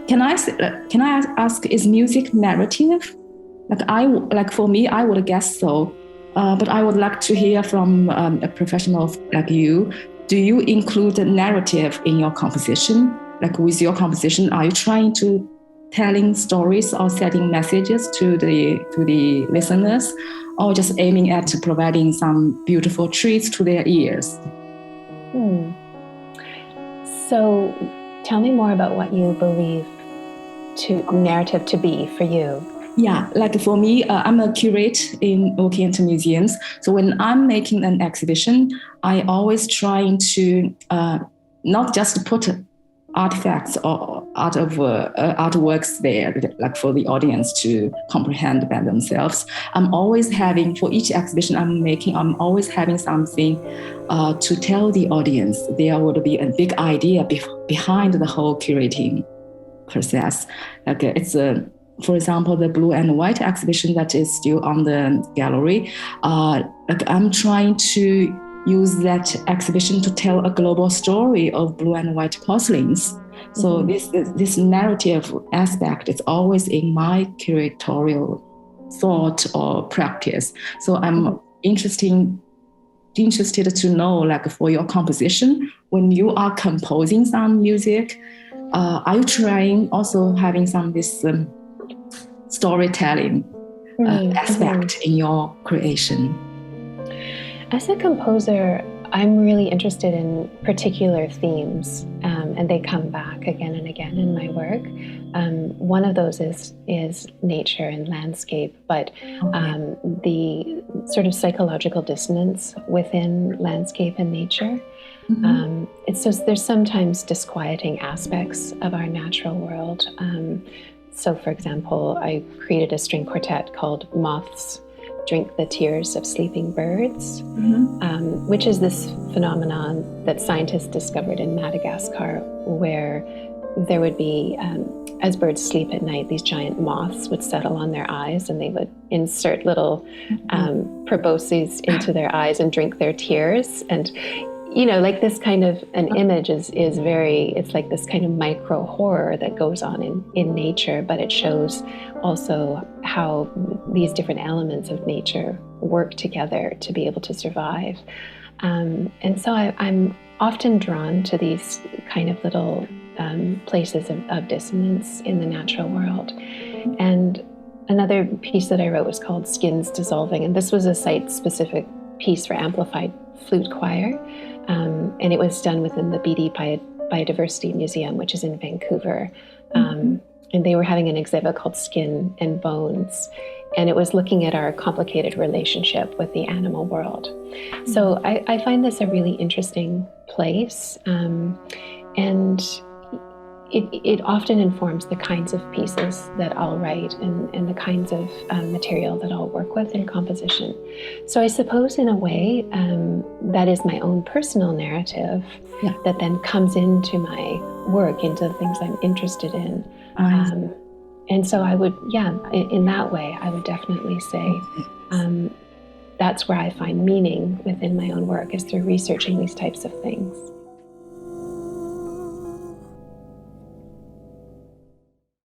can I ask, is music narrative? For me, I would guess so. But I would like to hear from a professional like you. Do you include a narrative in your composition? Like with your composition, are you trying to telling stories or setting messages to the listeners, or just aiming at providing some beautiful treats to their ears? So tell me more about what you believe narrative to be for you. Yeah, like for me, I'm a curator in Oriental museums. So when I'm making an exhibition, I always trying to not just put artifacts or artworks there, like for the audience to comprehend by themselves. I'm always having, for each exhibition I'm making, I'm always having something to tell the audience. There would be a big idea behind the whole curating process. Like it's for example, the blue and white exhibition that is still on the gallery. I'm trying to use that exhibition to tell a global story of blue and white porcelains. So this narrative aspect is always in my curatorial thought or practice. So I'm interested to know, like for your composition, when you are composing some music, are you trying also having some this storytelling aspect in your creation? As a composer, I'm really interested in particular themes, and they come back again and again in my work. One of those is nature and landscape, but the sort of psychological dissonance within landscape and nature. There's sometimes disquieting aspects of our natural world. So, for example, I created a string quartet called Moths Drink the Tears of Sleeping Birds, which is this phenomenon that scientists discovered in Madagascar, where there would be, as birds sleep at night, these giant moths would settle on their eyes, and they would insert little proboscis into their eyes and drink their tears. And like this kind of an image is very, it's like this kind of micro horror that goes on in nature, but it shows also how these different elements of nature work together to be able to survive. And so I'm often drawn to these kind of little places of dissonance in the natural world. And another piece that I wrote was called Skins Dissolving, and this was a site-specific piece for amplified flute choir. And it was done within the BD Biodiversity Museum, which is in Vancouver. And they were having an exhibit called Skin and Bones. And it was looking at our complicated relationship with the animal world. So I find this a really interesting place. And it often informs the kinds of pieces that I'll write and the kinds of material that I'll work with in composition. So I suppose in a way that is my own personal narrative that then comes into my work, into the things I'm interested in. And so I would, in that way, I would definitely say that's where I find meaning within my own work, is through researching these types of things.